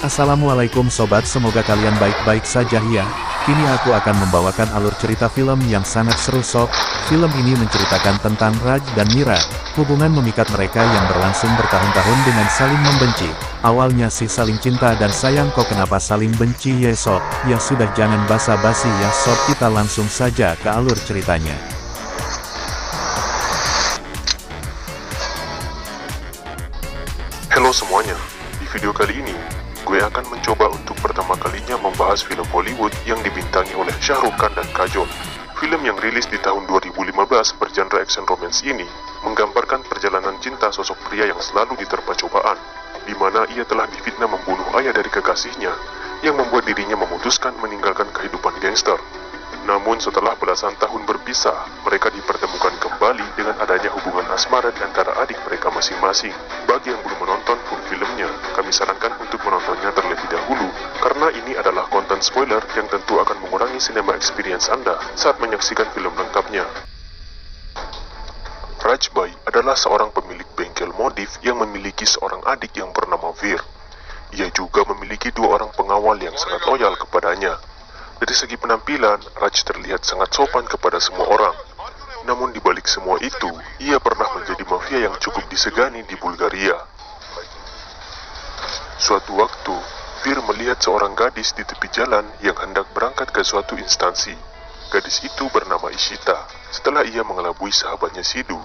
Assalamualaikum sobat, semoga kalian baik-baik saja ya. Kini aku akan membawakan alur cerita film yang sangat seru sob. Film ini menceritakan tentang Raj dan Mira. Hubungan memikat mereka yang berlangsung bertahun-tahun dengan saling membenci. Awalnya sih saling cinta dan sayang, kok kenapa saling benci ya sob? Ya sudah, jangan basa-basi ya sob, kita langsung saja ke alur ceritanya. Halo semuanya, di video kali ini gue akan mencoba untuk pertama kalinya membahas film Hollywood yang dibintangi oleh Shah Rukh Khan dan Kajol. Film yang rilis di tahun 2015 bergenre action romance ini menggambarkan perjalanan cinta sosok pria yang selalu diterpa cobaan, di mana ia telah difitnah membunuh ayah dari kekasihnya yang membuat dirinya memutuskan meninggalkan kehidupan gangster. Namun setelah belasan tahun berpisah, mereka dipertemukan kembali dengan adanya hubungan asmara di antara adik mereka masing-masing. Bagi yang belum menonton full filmnya, kami sarankan untuk menontonnya terlebih dahulu, karena ini adalah konten spoiler yang tentu akan mengurangi cinema experience Anda saat menyaksikan film lengkapnya. Raj Bhai adalah seorang pemilik bengkel modif yang memiliki seorang adik yang bernama Veer. Ia juga memiliki dua orang pengawal yang sangat loyal kepadanya. Dari segi penampilan, Raj terlihat sangat sopan kepada semua orang. Namun di balik semua itu, ia pernah menjadi mafia yang cukup disegani di Bulgaria. Suatu waktu, Veer melihat seorang gadis di tepi jalan yang hendak berangkat ke suatu instansi. Gadis itu bernama Ishita. Setelah ia mengelabui sahabatnya Sidhu,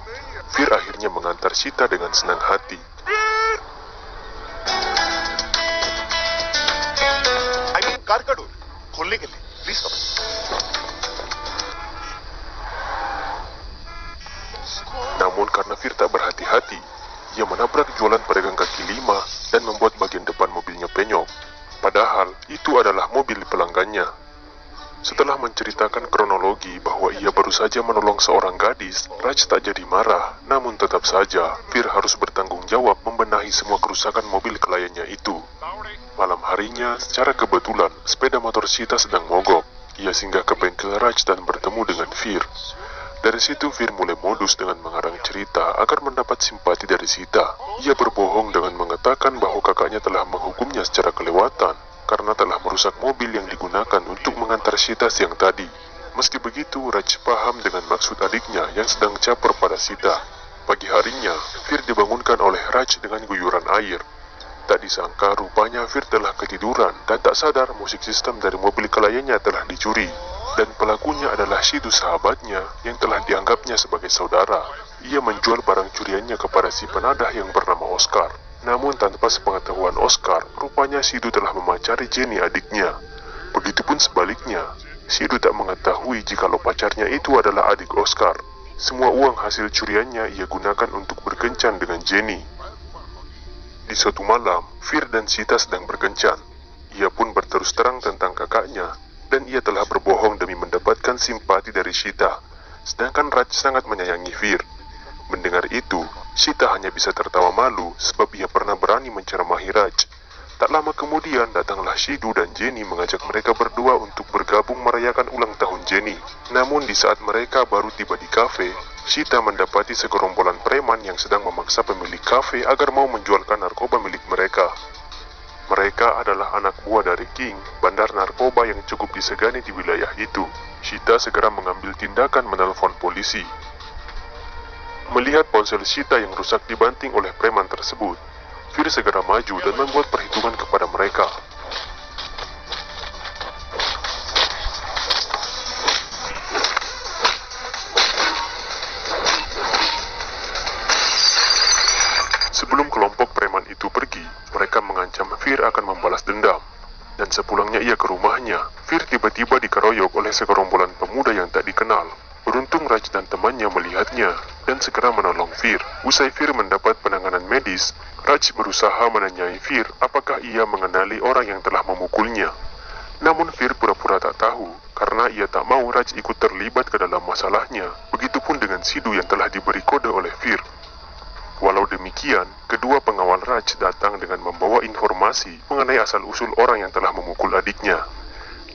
Veer akhirnya mengantar Shita dengan senang hati. Namun karena Veer tak berhati-hati, ia menabrak jualan pedagang kaki lima dan membuat bagian depan mobilnya penyok. Padahal itu adalah mobil pelanggannya. Setelah menceritakan kronologi bahwa ia baru saja menolong seorang gadis, Raj tak jadi marah. Namun tetap saja, Veer harus bertanggung jawab membenahi semua kerusakan mobil kliennya itu. Malam harinya, secara kebetulan, sepeda motor Shita sedang mogok. Ia singgah ke bengkel Raj dan bertemu dengan Veer. Dari situ Veer mulai modus dengan mengarang cerita agar mendapat simpati dari Shita. Ia berbohong dengan mengatakan bahwa kakaknya telah menghukumnya secara kelewatan karena telah merusak mobil yang digunakan untuk mengantar Shita siang tadi. Meski begitu, Raj paham dengan maksud adiknya yang sedang caper pada Shita. Pagi harinya, Veer dibangunkan oleh Raj dengan guyuran air. Tak disangka rupanya Veer telah ketiduran dan tak sadar musik sistem dari mobil kliennya telah dicuri. Dan pelakunya adalah Sidhu, sahabatnya yang telah dianggapnya sebagai saudara. Ia menjual barang curiannya kepada si penadah yang bernama Oscar. Namun tanpa sepengetahuan Oscar, rupanya Sidhu telah memacari Jenny, adiknya. Begitupun sebaliknya, Sidhu tak mengetahui jikalau pacarnya itu adalah adik Oscar. Semua uang hasil curiannya ia gunakan untuk berkencan dengan Jenny. Di suatu malam, Veer dan Shita sedang berkencan. Ia pun berterus terang tentang kakaknya, dan ia telah berbohong demi mendapatkan simpati dari Shita. Sedangkan Raj sangat menyayangi Veer. Mendengar itu, Shita hanya bisa tertawa malu sebab ia pernah berani menceramahi Raj. Tak lama kemudian datanglah Sidhu dan Jenny mengajak mereka berdua untuk bergabung merayakan ulang tahun Jenny. Namun di saat mereka baru tiba di kafe, Shita mendapati segerombolan preman yang sedang memaksa pemilik kafe agar mau menjualkan narkoba milik mereka. Mereka adalah anak buah dari King, bandar narkoba yang cukup disegani di wilayah itu. Shita segera mengambil tindakan menelpon polisi. Melihat ponsel Shita yang rusak dibanting oleh preman tersebut, Veer segera maju dan membuat perhitungan kepada mereka. Sebelum kelompok preman itu pergi, mereka mengancam Veer akan membalas dendam. Dan sepulangnya ia ke rumahnya, Veer tiba-tiba dikeroyok oleh segerombolan pemuda yang tak dikenal. Beruntung Raj dan temannya melihatnya dan segera menolong Veer. Usai Veer mendapat penanganan medis, Raj berusaha menanyai Veer apakah ia mengenali orang yang telah memukulnya. Namun Veer pura-pura tak tahu karena ia tak mau Raj ikut terlibat ke dalam masalahnya. Begitupun dengan Sidhu yang telah diberi kode oleh Veer. Walau demikian, kedua pengawal Raj datang dengan membawa informasi mengenai asal-usul orang yang telah memukul adiknya.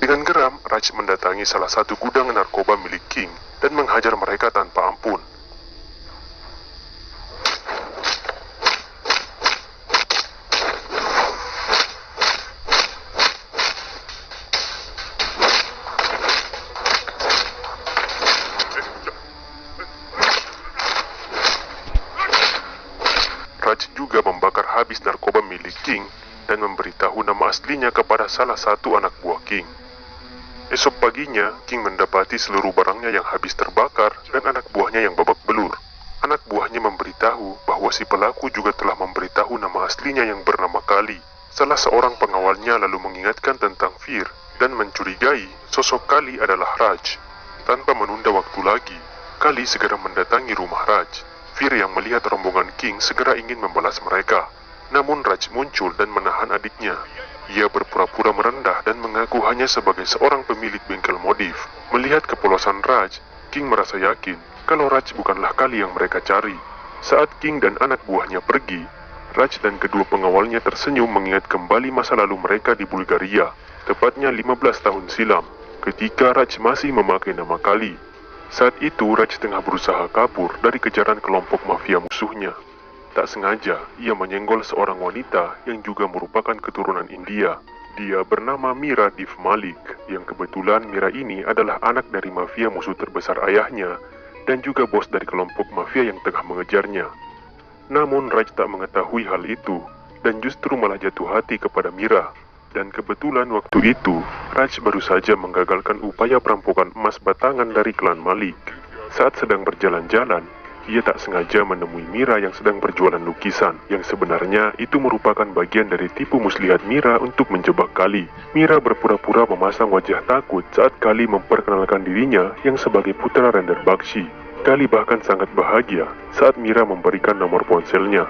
Dengan geram, Raj mendatangi salah satu gudang narkoba milik King dan menghajar mereka tanpa ampun. milik King dan memberitahu nama aslinya kepada salah satu anak buah King. Esok paginya, King mendapati seluruh barangnya yang habis terbakar dan anak buahnya yang babak belur. Anak buahnya memberitahu bahwa si pelaku juga telah memberitahu nama aslinya yang bernama Kali. Salah seorang pengawalnya lalu mengingatkan tentang Fir dan mencurigai sosok Kali adalah Raj. Tanpa menunda waktu lagi, Kali segera mendatangi rumah Raj. Fir yang melihat rombongan King segera ingin membalas mereka. Namun Raj muncul dan menahan adiknya. Ia berpura-pura merendah dan mengaku hanya sebagai seorang pemilik bengkel modif. Melihat kepolosan Raj, King merasa yakin kalau Raj bukanlah Kali yang mereka cari. Saat King dan anak buahnya pergi, Raj dan kedua pengawalnya tersenyum mengingat kembali masa lalu mereka di Bulgaria, tepatnya 15 tahun silam, ketika Raj masih memakai nama Kali. Saat itu Raj tengah berusaha kabur dari kejaran kelompok mafia musuhnya. Tak sengaja, ia menyenggol seorang wanita yang juga merupakan keturunan India. Dia bernama Mira Div Malik, yang kebetulan Mira ini adalah anak dari mafia musuh terbesar ayahnya, dan juga bos dari kelompok mafia yang tengah mengejarnya. Namun Raj tak mengetahui hal itu, dan justru malah jatuh hati kepada Mira. Dan kebetulan waktu itu, Raj baru saja menggagalkan upaya perampokan emas batangan dari klan Malik. Saat sedang berjalan-jalan, ia tak sengaja menemui Mira yang sedang berjualan lukisan, yang sebenarnya itu merupakan bagian dari tipu muslihat Mira untuk menjebak Kali. Mira berpura-pura memasang wajah takut saat Kali memperkenalkan dirinya yang sebagai putra Render Bakshi. Kali bahkan sangat bahagia saat Mira memberikan nomor ponselnya.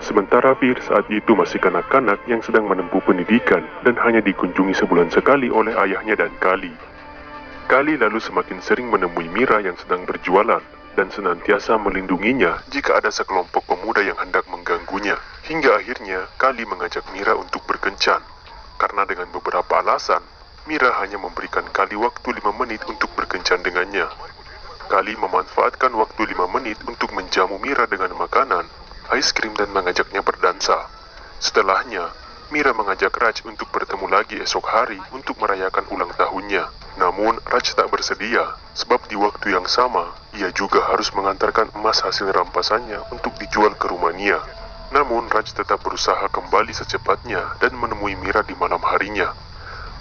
Sementara Fir saat itu masih kanak-kanak yang sedang menempuh pendidikan dan hanya dikunjungi sebulan sekali oleh ayahnya dan Kali. Kali lalu semakin sering menemui Mira yang sedang berjualan dan senantiasa melindunginya jika ada sekelompok pemuda yang hendak mengganggunya. Hingga akhirnya Kali mengajak Mira untuk berkencan. Karena dengan beberapa alasan, Mira hanya memberikan Kali waktu 5 menit untuk berkencan dengannya. Kali memanfaatkan waktu 5 menit untuk menjamu Mira dengan makanan, ais krim dan mengajaknya berdansa. Setelahnya, Mira mengajak Raj untuk bertemu lagi esok hari untuk merayakan ulang tahunnya. Namun, Raj tak bersedia, sebab di waktu yang sama, ia juga harus mengantarkan emas hasil rampasannya untuk dijual ke Rumania. Namun, Raj tetap berusaha kembali secepatnya dan menemui Mira di malam harinya.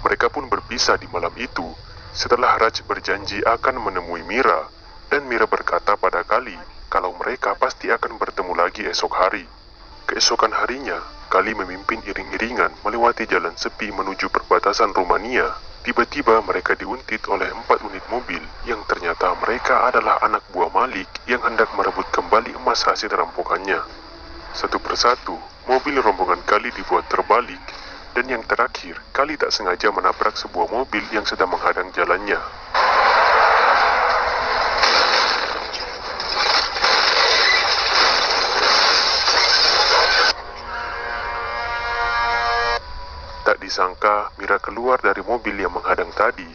Mereka pun berpisah di malam itu, setelah Raj berjanji akan menemui Mira, dan Mira berkata pada Kali, kalau mereka pasti akan bertemu lagi esok hari. Keesokan harinya, Kali memimpin iring-iringan melewati jalan sepi menuju perbatasan Rumania. Tiba-tiba mereka diuntit oleh 4 unit mobil yang ternyata mereka adalah anak buah Malik yang hendak merebut kembali emas hasil rampokannya. Satu persatu, mobil rombongan Kali dibuat terbalik, dan yang terakhir, Kali tak sengaja menabrak sebuah mobil yang sedang menghadang jalannya. Tak disangka, Mira keluar dari mobil yang menghadang tadi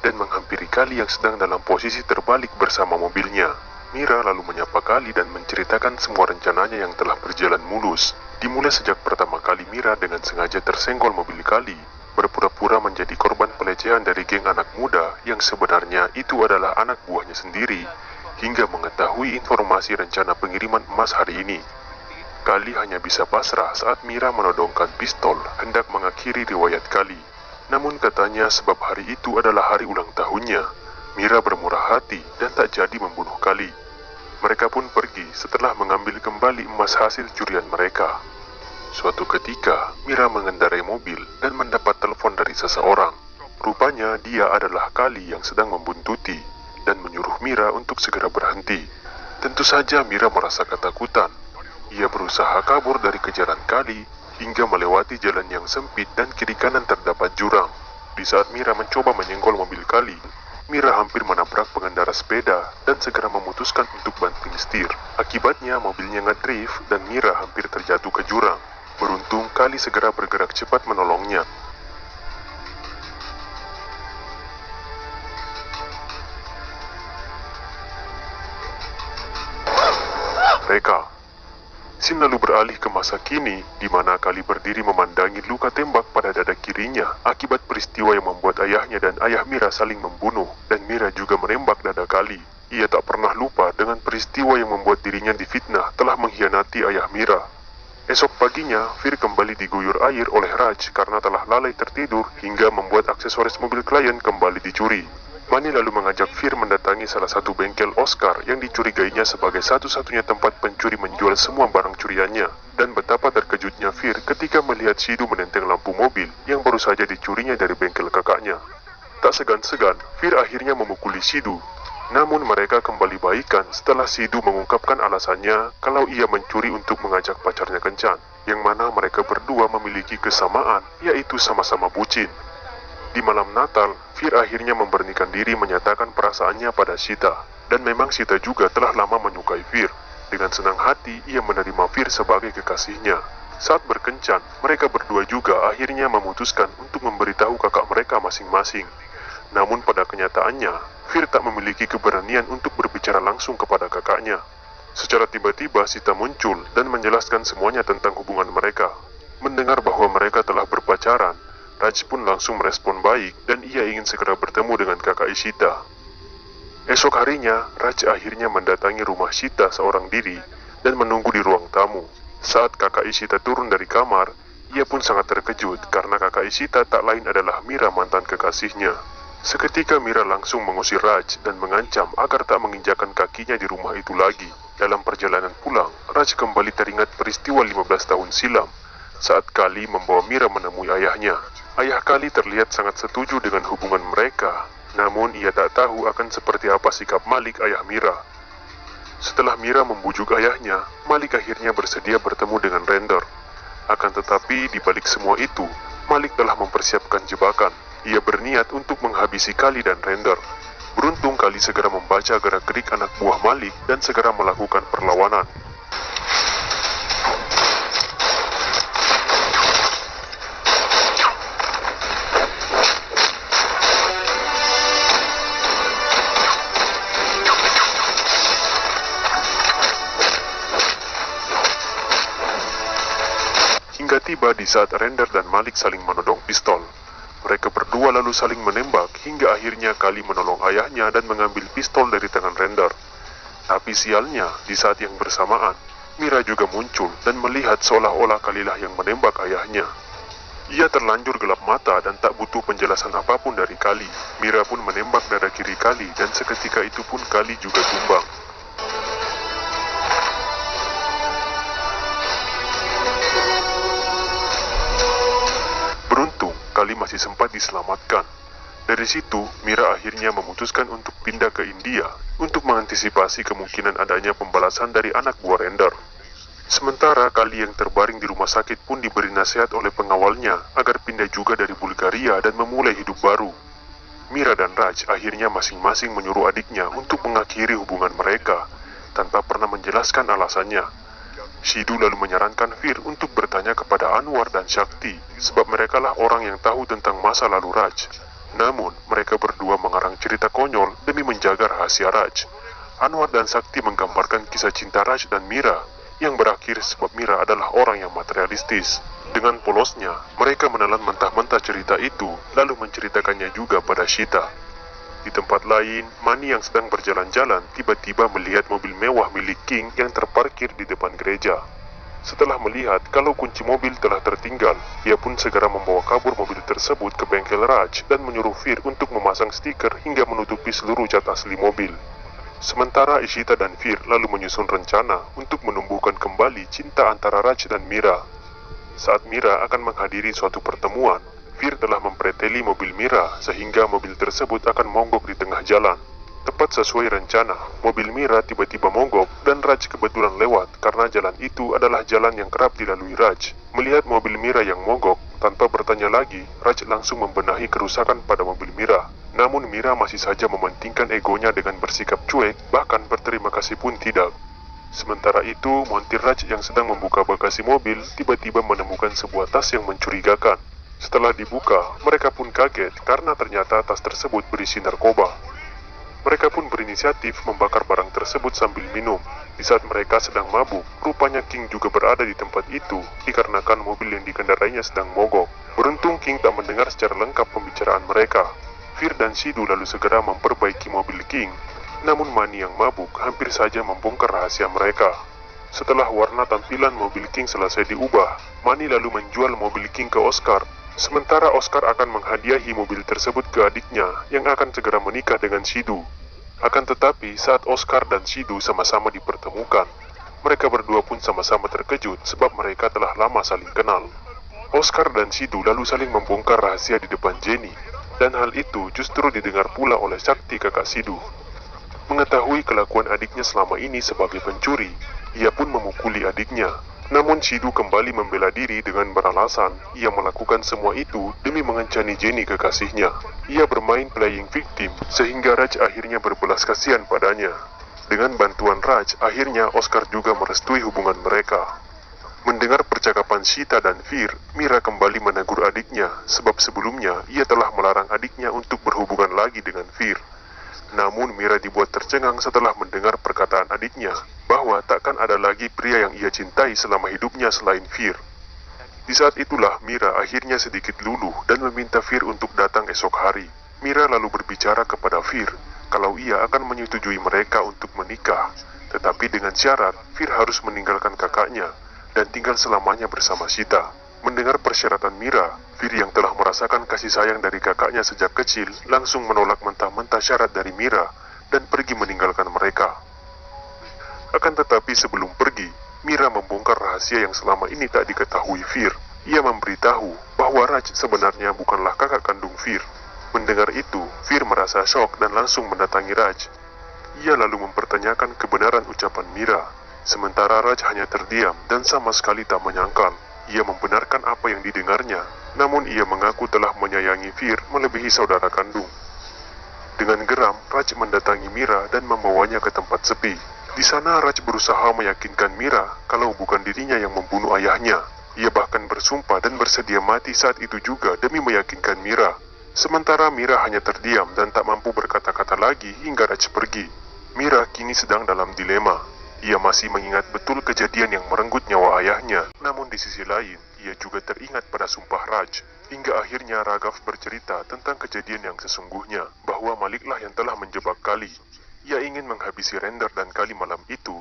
dan menghampiri Kali yang sedang dalam posisi terbalik bersama mobilnya. Mira lalu menyapa Kali dan menceritakan semua rencananya yang telah berjalan mulus. Dimulai sejak pertama kali Mira dengan sengaja tersenggol mobil Kali, berpura-pura menjadi korban pelecehan dari geng anak muda yang sebenarnya itu adalah anak buahnya sendiri, hingga mengetahui informasi rencana pengiriman emas hari ini. Kali hanya bisa pasrah saat Mira menodongkan pistol hendak mengakhiri riwayat Kali. Namun katanya sebab hari itu adalah hari ulang tahunnya, Mira bermurah hati dan tak jadi membunuh Kali. Mereka pun pergi setelah mengambil kembali emas hasil curian mereka. Suatu ketika, Mira mengendarai mobil dan mendapat telepon dari seseorang. Rupanya dia adalah Kali yang sedang membuntuti dan menyuruh Mira untuk segera berhenti. Tentu saja Mira merasa ketakutan. Ia berusaha kabur dari kejaran Kali hingga melewati jalan yang sempit dan kiri kanan terdapat jurang. Di saat Mira mencoba menyenggol mobil Kali, Mira hampir menabrak pengendara sepeda dan segera memutuskan untuk banting setir. Akibatnya mobilnya ngedrift dan Mira hampir terjatuh ke jurang. Beruntung Kali segera bergerak cepat menolongnya. Mereka Scene lalu beralih ke masa kini, di mana Kali berdiri memandangi luka tembak pada dada kirinya akibat peristiwa yang membuat ayahnya dan ayah Mira saling membunuh, dan Mira juga menembak dada Kali. Ia tak pernah lupa dengan peristiwa yang membuat dirinya difitnah telah mengkhianati ayah Mira. Esok paginya, Fir kembali diguyur air oleh Raj karena telah lalai tertidur hingga membuat aksesoris mobil klien kembali dicuri. Mani lalu mengajak Fir mendatangi salah satu bengkel Oscar yang dicurigainya sebagai satu-satunya tempat pencuri menjual semua barang curiannya. Dan betapa terkejutnya Fir ketika melihat Shidu menenteng lampu mobil yang baru saja dicurinya dari bengkel kakaknya. Tak segan-segan, Fir akhirnya memukuli Shidu. Namun mereka kembali baikan setelah Shidu mengungkapkan alasannya kalau ia mencuri untuk mengajak pacarnya kencan, yang mana mereka berdua memiliki kesamaan, yaitu sama-sama bucin. Di malam Natal, Fir akhirnya memberanikan diri menyatakan perasaannya pada Shita, dan memang Shita juga telah lama menyukai Fir. Dengan senang hati, ia menerima Fir sebagai kekasihnya. Saat berkencan, mereka berdua juga akhirnya memutuskan untuk memberitahu kakak mereka masing-masing. Namun pada kenyataannya, Fir tak memiliki keberanian untuk berbicara langsung kepada kakaknya. Secara tiba-tiba Shita muncul dan menjelaskan semuanya tentang hubungan mereka. Mendengar bahwa mereka telah berpacaran, Raj pun langsung merespon baik dan ia ingin segera bertemu dengan kakak Shita. Esok harinya, Raj akhirnya mendatangi rumah Shita seorang diri dan menunggu di ruang tamu. Saat kakak Shita turun dari kamar, ia pun sangat terkejut karena kakak Shita tak lain adalah Mira, mantan kekasihnya. Seketika Mira langsung mengusir Raj dan mengancam agar tak menginjakan kakinya di rumah itu lagi. Dalam perjalanan pulang, Raj kembali teringat peristiwa 15 tahun silam saat Kali membawa Mira menemui ayahnya. Ayah Kali terlihat sangat setuju dengan hubungan mereka, namun ia tak tahu akan seperti apa sikap Malik, ayah Mira. Setelah Mira membujuk ayahnya, Malik akhirnya bersedia bertemu dengan Render. Akan tetapi di balik semua itu, Malik telah mempersiapkan jebakan. Ia berniat untuk menghabisi Kali dan Render. Beruntung Kali segera membaca gerak-gerik anak buah Malik dan segera melakukan perlawanan. Hingga tiba di saat Render dan Malik saling menodong pistol. Mereka berdua lalu saling menembak hingga akhirnya Kali menolong ayahnya dan mengambil pistol dari tangan Render. Tapi sialnya, di saat yang bersamaan, Mira juga muncul dan melihat seolah-olah Kalilah yang menembak ayahnya. Ia terlanjur gelap mata dan tak butuh penjelasan apapun dari Kali. Mira pun menembak dada kiri Kali dan seketika itu pun Kali juga tumbang. Beruntung, Kali masih sempat diselamatkan. Dari situ, Mira akhirnya memutuskan untuk pindah ke India untuk mengantisipasi kemungkinan adanya pembalasan dari anak buah Render. Sementara Kali yang terbaring di rumah sakit pun diberi nasihat oleh pengawalnya agar pindah juga dari Bulgaria dan memulai hidup baru. Mira dan Raj akhirnya masing-masing menyuruh adiknya untuk mengakhiri hubungan mereka tanpa pernah menjelaskan alasannya. Shidu lalu menyarankan Fir untuk bertanya kepada Anwar dan Shakti, sebab merekalah orang yang tahu tentang masa lalu Raj. Namun, mereka berdua mengarang cerita konyol demi menjaga rahasia Raj. Anwar dan Shakti menggambarkan kisah cinta Raj dan Mira, yang berakhir sebab Mira adalah orang yang materialistis. Dengan polosnya, mereka menelan mentah-mentah cerita itu, lalu menceritakannya juga pada Shita. Di tempat lain, Mani yang sedang berjalan-jalan tiba-tiba melihat mobil mewah milik King yang terparkir di depan gereja. Setelah melihat kalau kunci mobil telah tertinggal, ia pun segera membawa kabur mobil tersebut ke bengkel Raj dan menyuruh Fir untuk memasang stiker hingga menutupi seluruh cat asli mobil. Sementara Ishita dan Fir lalu menyusun rencana untuk menumbuhkan kembali cinta antara Raj dan Mira. Saat Mira akan menghadiri suatu pertemuan, Fir telah mempreteli mobil Mira sehingga mobil tersebut akan monggok di tengah jalan. Tepat sesuai rencana, mobil Mira tiba-tiba monggok dan Raj kebetulan lewat karena jalan itu adalah jalan yang kerap dilalui Raj. Melihat mobil Mira yang monggok, tanpa bertanya lagi, Raj langsung membenahi kerusakan pada mobil Mira. Namun Mira masih saja mementingkan egonya dengan bersikap cuek, bahkan berterima kasih pun tidak. Sementara itu, montir Raj yang sedang membuka bagasi mobil tiba-tiba menemukan sebuah tas yang mencurigakan. Setelah dibuka, mereka pun kaget karena ternyata tas tersebut berisi narkoba. Mereka pun berinisiatif membakar barang tersebut sambil minum. Di saat mereka sedang mabuk, rupanya King juga berada di tempat itu dikarenakan mobil yang dikendarainya sedang mogok. Beruntung King tak mendengar secara lengkap pembicaraan mereka. Fir dan Shidu lalu segera memperbaiki mobil King. Namun Mani yang mabuk hampir saja membongkar rahasia mereka. Setelah warna tampilan mobil King selesai diubah, Manny lalu menjual mobil King ke Oscar. Sementara Oscar akan menghadiahi mobil tersebut ke adiknya yang akan segera menikah dengan Shidu. Akan tetapi saat Oscar dan Shidu sama-sama dipertemukan, mereka berdua pun sama-sama terkejut sebab mereka telah lama saling kenal. Oscar dan Shidu lalu saling membongkar rahasia di depan Jenny, dan hal itu justru didengar pula oleh Sakti kakak Shidu. Mengetahui kelakuan adiknya selama ini sebagai pencuri, ia pun memukuli adiknya. Namun Shidu kembali membela diri dengan beralasan ia melakukan semua itu demi mengencani Jenny kekasihnya. Ia bermain playing victim sehingga Raj akhirnya berbelas kasihan padanya. Dengan bantuan Raj, akhirnya Oscar juga merestui hubungan mereka. Mendengar percakapan Shita dan Fir, Mira kembali menegur adiknya sebab sebelumnya ia telah melarang adiknya untuk berhubungan lagi dengan Fir. Namun Mira dibuat tercengang setelah mendengar perkataan adiknya bahwa takkan ada lagi pria yang ia cintai selama hidupnya selain Fir. Di saat itulah Mira akhirnya sedikit luluh dan meminta Fir untuk datang esok hari. Mira lalu berbicara kepada Fir kalau ia akan menyetujui mereka untuk menikah, tetapi dengan syarat Fir harus meninggalkan kakaknya dan tinggal selamanya bersama Shita. Mendengar persyaratan Mira, Fir yang telah merasakan kasih sayang dari kakaknya sejak kecil langsung menolak mentah-mentah syarat dari Mira dan pergi meninggalkan mereka. Akan tetapi sebelum pergi, Mira membongkar rahasia yang selama ini tak diketahui Fir. Ia memberitahu bahwa Raj sebenarnya bukanlah kakak kandung Fir. Mendengar itu, Fir merasa syok dan langsung mendatangi Raj. Ia lalu mempertanyakan kebenaran ucapan Mira, sementara Raj hanya terdiam dan sama sekali tak menyangkal. Ia membenarkan apa yang didengarnya, namun ia mengaku telah menyayangi Fir melebihi saudara kandung. Dengan geram, Raj mendatangi Mira dan membawanya ke tempat sepi. Di sana Raj berusaha meyakinkan Mira kalau bukan dirinya yang membunuh ayahnya. Ia bahkan bersumpah dan bersedia mati saat itu juga demi meyakinkan Mira. Sementara Mira hanya terdiam dan tak mampu berkata-kata lagi hingga Raj pergi. Mira kini sedang dalam dilema. Ia masih mengingat betul kejadian yang merenggut nyawa ayahnya. Namun di sisi lain, ia juga teringat pada sumpah Raj. Hingga akhirnya Raghav bercerita tentang kejadian yang sesungguhnya, bahwa Maliklah yang telah menjebak Kali. Ia ingin menghabisi Render dan Kali malam itu,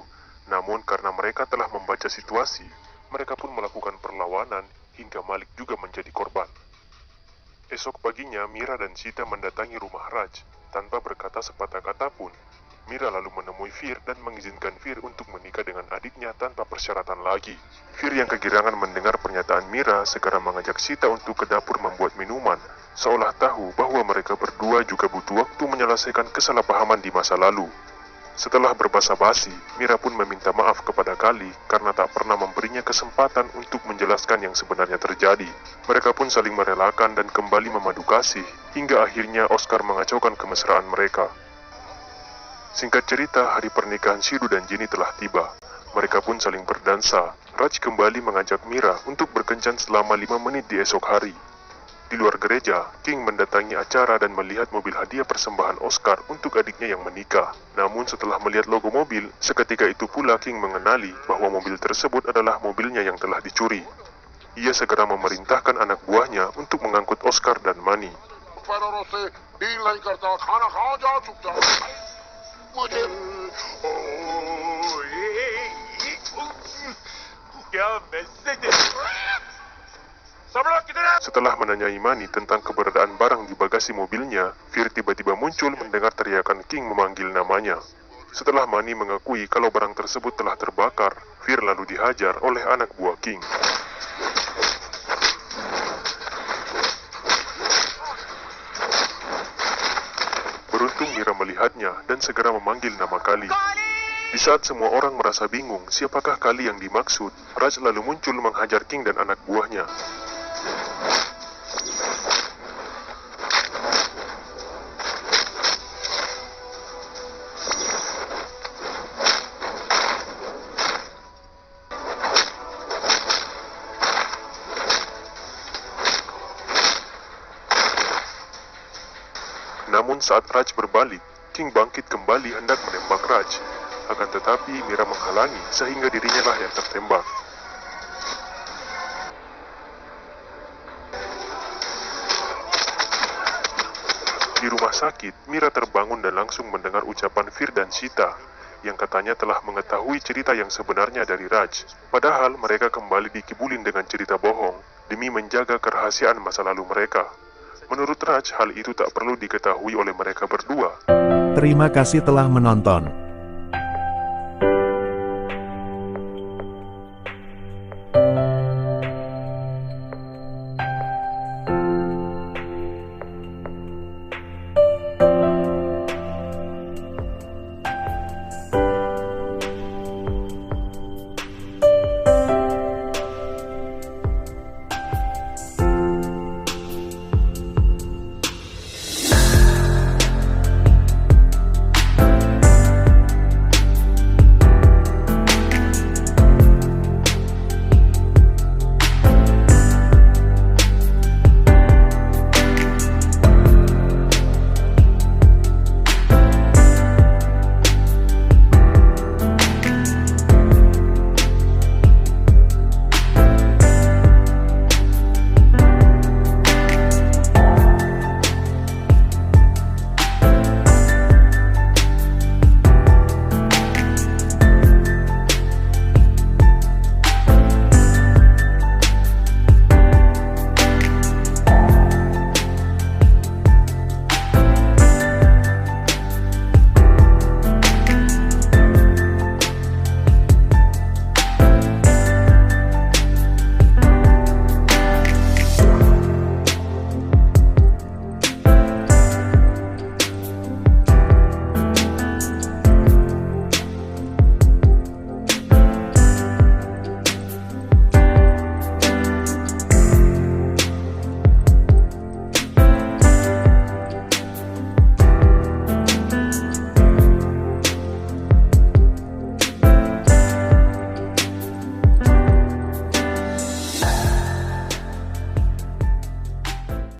namun karena mereka telah membaca situasi, mereka pun melakukan perlawanan hingga Malik juga menjadi korban. Esok paginya, Mira dan Sita mendatangi rumah Raj. Tanpa berkata sepatah kata pun, Mira lalu menemui Fir dan mengizinkan Fir untuk menikah dengan adiknya tanpa persyaratan lagi. Fir yang kegirangan mendengar pernyataan Mira segera mengajak Sita untuk ke dapur membuat minuman, seolah tahu bahwa mereka berdua juga butuh waktu menyelesaikan kesalahpahaman di masa lalu. Setelah berbasa-basi, Mira pun meminta maaf kepada Kali karena tak pernah memberinya kesempatan untuk menjelaskan yang sebenarnya terjadi. Mereka pun saling merelakan dan kembali memadu kasih, hingga akhirnya Oscar mengacaukan kemesraan mereka. Singkat cerita, hari pernikahan Shidu dan Jenny telah tiba. Mereka pun saling berdansa. Raj kembali mengajak Mira untuk berkencan selama 5 menit di esok hari. Di luar gereja, King mendatangi acara dan melihat mobil hadiah persembahan Oscar untuk adiknya yang menikah. Namun setelah melihat logo mobil, seketika itu pula King mengenali bahwa mobil tersebut adalah mobilnya yang telah dicuri. Ia segera memerintahkan anak buahnya untuk mengangkut Oscar dan Manny. Setelah menanyai Manny tentang keberadaan barang di bagasi mobilnya, Fir tiba-tiba muncul mendengar teriakan King memanggil namanya. Setelah Manny mengakui kalau barang tersebut telah terbakar, Fir lalu dihajar oleh anak buah King. Beruntung Mira melihatnya dan segera memanggil nama Kali. Di saat semua orang merasa bingung siapakah Kali yang dimaksud, Raj lalu muncul menghajar King dan anak buahnya. Namun saat Raj berbalik, King bangkit kembali hendak menembak Raj. Akan tetapi Mira menghalangi sehingga dirinya lah yang tertembak. Di rumah sakit, Mira terbangun dan langsung mendengar ucapan Fir dan Sita. yang katanya telah mengetahui cerita yang sebenarnya dari Raj. Padahal mereka kembali dikibulin dengan cerita bohong demi menjaga kerahasiaan masa lalu mereka. Menurut Raj, hal itu tak perlu diketahui oleh mereka berdua. Terima kasih telah menonton.